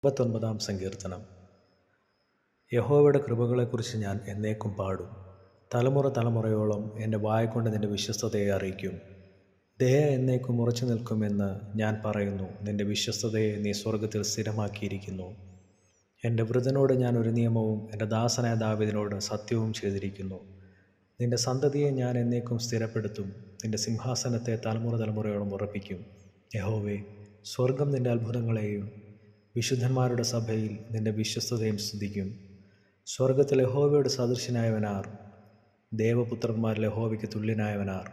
59 സങ്കീർത്തനം. യഹോവയുടെ കൃപകളെക്കുറിച്ച് ഞാൻ എന്നേക്കും പാടും. തലമുറ തലമുറയോളം എൻ്റെ വായ്കൊണ്ട് നിൻ്റെ വിശ്വസ്തതയെ അറിയിക്കും. ദയ എന്നേക്കും ഉറച്ചു നിൽക്കുമെന്ന് ഞാൻ പറയുന്നു. നിൻ്റെ വിശ്വസ്തതയെ നീ സ്വർഗത്തിൽ സ്ഥിരമാക്കിയിരിക്കുന്നു. എൻ്റെ വൃതനോട് ഞാൻ ഒരു നിയമവും എൻ്റെ ദാസനായ ദാവീദിനോട് സത്യവും ചെയ്തിരിക്കുന്നു. നിൻ്റെ സന്തതിയെ ഞാൻ എന്നേക്കും സ്ഥിരപ്പെടുത്തും. നിൻ്റെ സിംഹാസനത്തെ തലമുറ തലമുറയോളം ഉറപ്പിക്കും. യഹോവേ, സ്വർഗം നിൻ്റെ അത്ഭുതങ്ങളെയും വിശുദ്ധന്മാരുടെ സഭയിൽ നിൻ്റെ വിശ്വസ്തതയും സ്തുതിക്കും. സ്വർഗത്തിൽ യഹോവയുടെ സദൃശനായവനാർ? ദേവപുത്രന്മാരിൽ യഹോവയ്ക്ക് തുല്യനായവനാർ?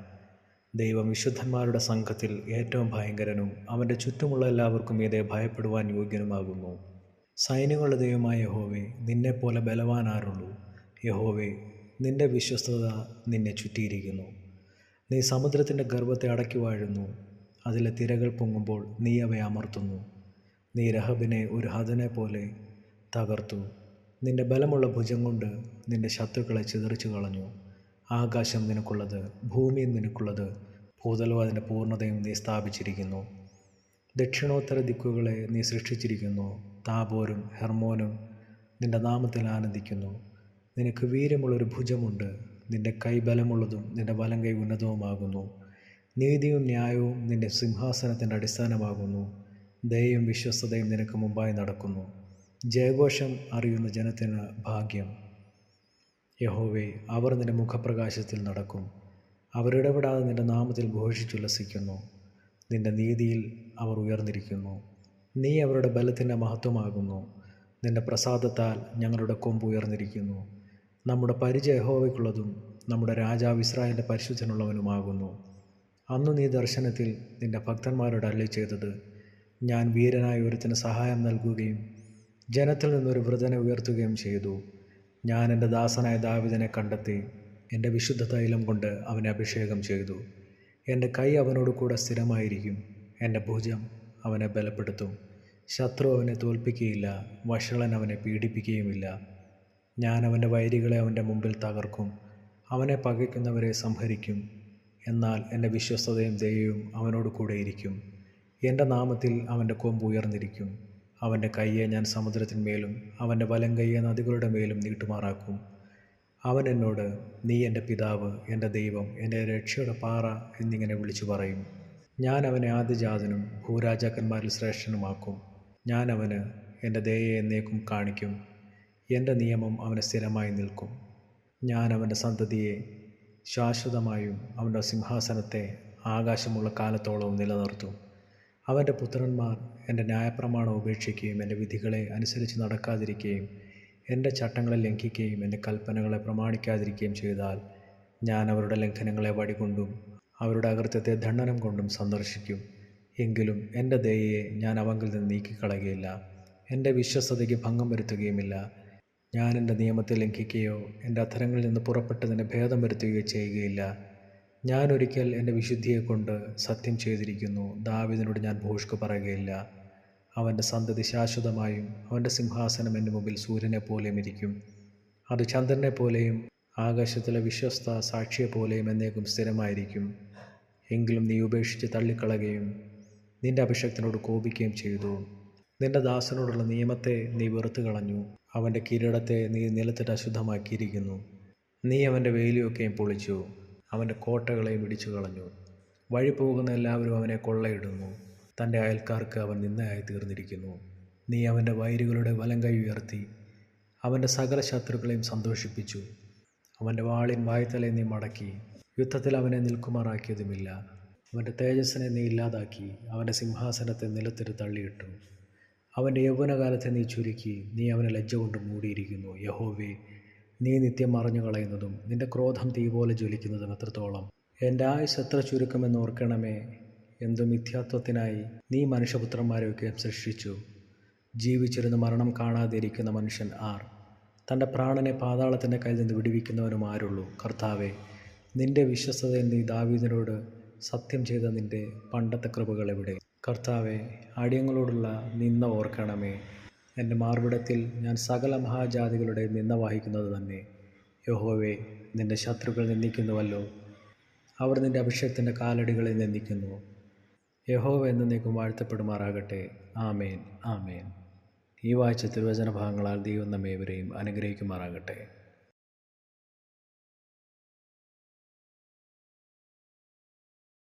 ദൈവം വിശുദ്ധന്മാരുടെ സംഘത്തിൽ ഏറ്റവും ഭയങ്കരനും അവൻ്റെ ചുറ്റുമുള്ള എല്ലാവർക്കും മീതെ ഭയപ്പെടുവാൻ യോഗ്യനുമാകുന്നു. സൈന്യങ്ങളുടെ ദൈവമായ യഹോവേ, നിന്നെപ്പോലെ ബലവാനാരുള്ളൂ? യഹോവേ, നിൻ്റെ വിശ്വസ്തത നിന്നെ ചുറ്റിയിരിക്കുന്നു. നീ സമുദ്രത്തിൻ്റെ ഗർഭത്തെ അടക്കി വാഴുന്നു. അതിലെ തിരകൾ പൊങ്ങുമ്പോൾ നീ അവയെ അമർത്തുന്നു. നീ രഹബിനെ ഒരു ഹതനെ പോലെ തകർത്തു. നിൻ്റെ ബലമുള്ള ഭുജം കൊണ്ട് നിൻ്റെ ശത്രുക്കളെ ചിതറിച്ചു കളഞ്ഞു. ആകാശം നിനക്കുള്ളത്, ഭൂമിയും നിനക്കുള്ളത്, ഭൂതലവും അതിൻ്റെ പൂർണ്ണതയും നീ സ്ഥാപിച്ചിരിക്കുന്നു. ദക്ഷിണോത്തര ദിക്കുകളെ നീ സൃഷ്ടിച്ചിരിക്കുന്നു. താബോരും ഹെർമോനും നിൻ്റെ നാമത്തിൽ ആനന്ദിക്കുന്നു. നിനക്ക് വീര്യമുള്ളൊരു ഭുജമുണ്ട്. നിൻ്റെ കൈ ബലമുള്ളതും നിൻ്റെ വലം കൈ ഉന്നതവുമാകുന്നു. നീതിയും ന്യായവും നിൻ്റെ സിംഹാസനത്തിൻ്റെ അടിസ്ഥാനമാകുന്നു. ദയയും വിശ്വസ്തതയും നിനക്ക് മുമ്പായി നടക്കുന്നു. ജയഘോഷം അറിയുന്ന ജനത്തിന് ഭാഗ്യം. യഹോവേ, അവർ നിൻ്റെ മുഖപ്രകാശത്തിൽ നടക്കും. അവരിടപെടാതെ നിൻ്റെ നാമത്തിൽ ഘോഷിച്ചുല്ലസിക്കുന്നു. നിൻ്റെ നീതിയിൽ അവർ ഉയർന്നിരിക്കുന്നു. നീ അവരുടെ ബലത്തിൻ്റെ മഹത്വമാകുന്നു. നിൻ്റെ പ്രസാദത്താൽ ഞങ്ങളുടെ കൊമ്പ് ഉയർന്നിരിക്കുന്നു. നമ്മുടെ പരിചയം യഹോവയ്ക്കുള്ളതും നമ്മുടെ രാജാവ് ഇസ്രായേലിൻ്റെ പരിശുദ്ധനുള്ളവനുമാകുന്നു. അന്നു നീ ദർശനത്തിൽ നിൻ്റെ ഭക്തന്മാരോട് അരുളി ചെയ്തത്, ഞാൻ വീരനായ ഒരുത്തിന് സഹായം നൽകുകയും ജനത്തിൽ നിന്നൊരു വൃതനെ ഉയർത്തുകയും ചെയ്തു. ഞാൻ എൻ്റെ ദാസനായ ദാവീദിനെ കണ്ടെത്തി എൻ്റെ വിശുദ്ധ തൈലം കൊണ്ട് അവനെ അഭിഷേകം ചെയ്തു. എൻ്റെ കൈ അവനോട് കൂടെ സ്ഥിരമായിരിക്കും. എൻ്റെ ഭുജം അവനെ ബലപ്പെടുത്തും. ശത്രു അവനെ തോൽപ്പിക്കുകയില്ല, വഷളൻ അവനെ പീഡിപ്പിക്കുകയുമില്ല. ഞാൻ അവൻ്റെ വൈരികളെ അവൻ്റെ മുമ്പിൽ തകർക്കും. അവനെ പകയ്ക്കുന്നവരെ സംഹരിക്കും. എന്നാൽ എൻ്റെ വിശ്വസ്തതയും ദയയും അവനോട് കൂടെയിരിക്കും. എൻ്റെ നാമത്തിൽ അവൻ്റെ കൊമ്പ് ഉയർന്നിരിക്കും. അവൻ്റെ കയ്യെ ഞാൻ സമുദ്രത്തിന്മേലും അവൻ്റെ വലം കയ്യെ നദികളുടെ മേലും നീട്ടുമാറാക്കും. അവൻ എന്നോട്, നീ എൻ്റെ പിതാവ്, എൻ്റെ ദൈവം, എൻ്റെ രക്ഷയുടെ പാറ എന്നിങ്ങനെ വിളിച്ചു പറയും. ഞാൻ അവനെ ആദ്യജാതനും ഭൂരാജാക്കന്മാരിൽ ശ്രേഷ്ഠനുമാക്കും. ഞാൻ അവന് എൻ്റെ ദയയെ എന്നേക്കും കാണിക്കും. എൻ്റെ നിയമം അവന് സ്ഥിരമായി നിൽക്കും. ഞാൻ അവൻ്റെ സന്തതിയെ ശാശ്വതമായും അവൻ്റെ സിംഹാസനത്തെ ആകാശമുള്ള കാലത്തോളവും നിലനിർത്തും. അവൻ്റെ പുത്രന്മാർ എൻ്റെ ന്യായപ്രമാണം ഉപേക്ഷിക്കുകയും എൻ്റെ വിധികളെ അനുസരിച്ച് നടക്കാതിരിക്കുകയും എൻ്റെ ചട്ടങ്ങളെ ലംഘിക്കുകയും എൻ്റെ കൽപ്പനകളെ പ്രമാണിക്കാതിരിക്കുകയും ചെയ്താൽ ഞാൻ അവരുടെ ലംഘനങ്ങളെ വടികൊണ്ടും അവരുടെ അകൃത്യത്തെ ദണ്ഡനം കൊണ്ടും സന്ദർശിക്കും. എങ്കിലും എൻ്റെ ദയയെ ഞാൻ അവങ്കിൽ നിന്ന് നീക്കിക്കളയുകയില്ല. എൻ്റെ വിശ്വസ്തതയ്ക്ക് ഭംഗം വരുത്തുകയുമില്ല. ഞാൻ എൻ്റെ നിയമത്തെ ലംഘിക്കുകയോ എൻ്റെ അധരങ്ങളിൽ നിന്ന് പുറപ്പെട്ടതിന് ഭേദം വരുത്തുകയോ ചെയ്യുകയില്ല. ഞാൻ ഒരിക്കൽ എൻ്റെ വിശുദ്ധിയെക്കൊണ്ട് സത്യം ചെയ്തിരിക്കുന്നു. ദാവീദിനോട് ഞാൻ ഭോഷ്ക് പറയുകയില്ല. അവൻ്റെ സന്തതി ശാശ്വതമായും അവൻ്റെ സിംഹാസനം എൻ്റെ മുമ്പിൽ സൂര്യനെ പോലെയും ഇരിക്കും. അത് ചന്ദ്രനെ പോലെയും ആകാശത്തിലെ വിശ്വസ്ത സാക്ഷിയെപ്പോലെയും എന്നേക്കും സ്ഥിരമായിരിക്കും. എങ്കിലും നീ ഉപേക്ഷിച്ച് തള്ളിക്കളയുകയും നിൻ്റെ അഭിഷക്തനോട് കോപിക്കുകയും ചെയ്തു. നിൻ്റെ ദാസനോടുള്ള നിയമത്തെ നീ വെറുത്തു കളഞ്ഞു. അവൻ്റെ കിരീടത്തെ നീ നിലത്തിട്ട് അശുദ്ധമാക്കിയിരിക്കുന്നു. നീ അവൻ്റെ വേലിയൊക്കെയും പൊളിച്ചു, അവൻ്റെ കോട്ടകളെയും ഇടിച്ചു കളഞ്ഞു. വഴി പോകുന്ന എല്ലാവരും അവനെ കൊള്ളയിടുന്നു. തൻ്റെ അയൽക്കാർക്ക് അവൻ നിന്ദയായി തീർന്നിരിക്കുന്നു. നീ അവൻ്റെ വൈരികളുടെ വലം കൈ ഉയർത്തി അവൻ്റെ സകല ശത്രുക്കളെയും സന്തോഷിപ്പിച്ചു. അവൻ്റെ വാളിൻ വായ്ത്തലെ നീ മടക്കി യുദ്ധത്തിൽ അവനെ നിൽക്കുമാറാക്കിയതുമില്ല. അവൻ്റെ തേജസ്സിനെ നീ ഇല്ലാതാക്കി അവൻ്റെ സിംഹാസനത്തെ നിലത്തിട്ട് തള്ളിയിട്ടു. അവൻ്റെ യൗവനകാലത്തെ നീ ചുരുക്കി, നീ അവനെ ലജ്ജ കൊണ്ട് മൂടിയിരിക്കുന്നു. യഹോവേ, നീ നിത്യം മറഞ്ഞു കളയുന്നതും നിൻ്റെ ക്രോധം തീ പോലെ ജ്വലിക്കുന്നതും എത്രത്തോളം! എൻ്റെ ആയുസ് എത്ര ചുരുക്കമെന്ന് ഓർക്കണമേ. എന്തു മിഥ്യാത്വത്തിനായി നീ മനുഷ്യപുത്രന്മാരെയൊക്കെ സൃഷ്ടിച്ചു. ജീവിച്ചിരുന്ന് മരണം കാണാതെ ഇരിക്കുന്ന മനുഷ്യൻ ആർ? തൻ്റെ പ്രാണനെ പാതാളത്തിൻ്റെ കയ്യിൽ നിന്ന് വിടുവിക്കുന്നവനും ആരുള്ളൂ? കർത്താവേ, നിൻ്റെ വിശ്വസ്തതയിൽ നീ ദാവീദിനോട് സത്യം ചെയ്ത നിൻ്റെ പണ്ടത്തെ കൃപകൾ എവിടെ? കർത്താവേ, അടിയങ്ങളോടുള്ള നിന്ദ ഓർക്കണമേ. എൻ്റെ മാർവിടത്തിൽ ഞാൻ സകല മഹാജാതികളുടെ നിന്ദ വഹിക്കുന്നത് തന്നെ. യഹോവേ, നിൻ്റെ ശത്രുക്കൾ നിന്ദിക്കുന്നുവല്ലോ. അവർ നിൻ്റെ അഭിഷേകത്തിൻ്റെ കാലടികളിൽ നിന്ദിക്കുന്നു. യഹോവ എന്നേക്കും വാഴ്ത്തപ്പെടുമാറാകട്ടെ. ആമേൻ, ആമേൻ. ഈ വായിച്ച തിരുവചന ഭാഗങ്ങളാൽ ദൈവം നമ്മേവരെയും അനുഗ്രഹിക്കുമാറാകട്ടെ.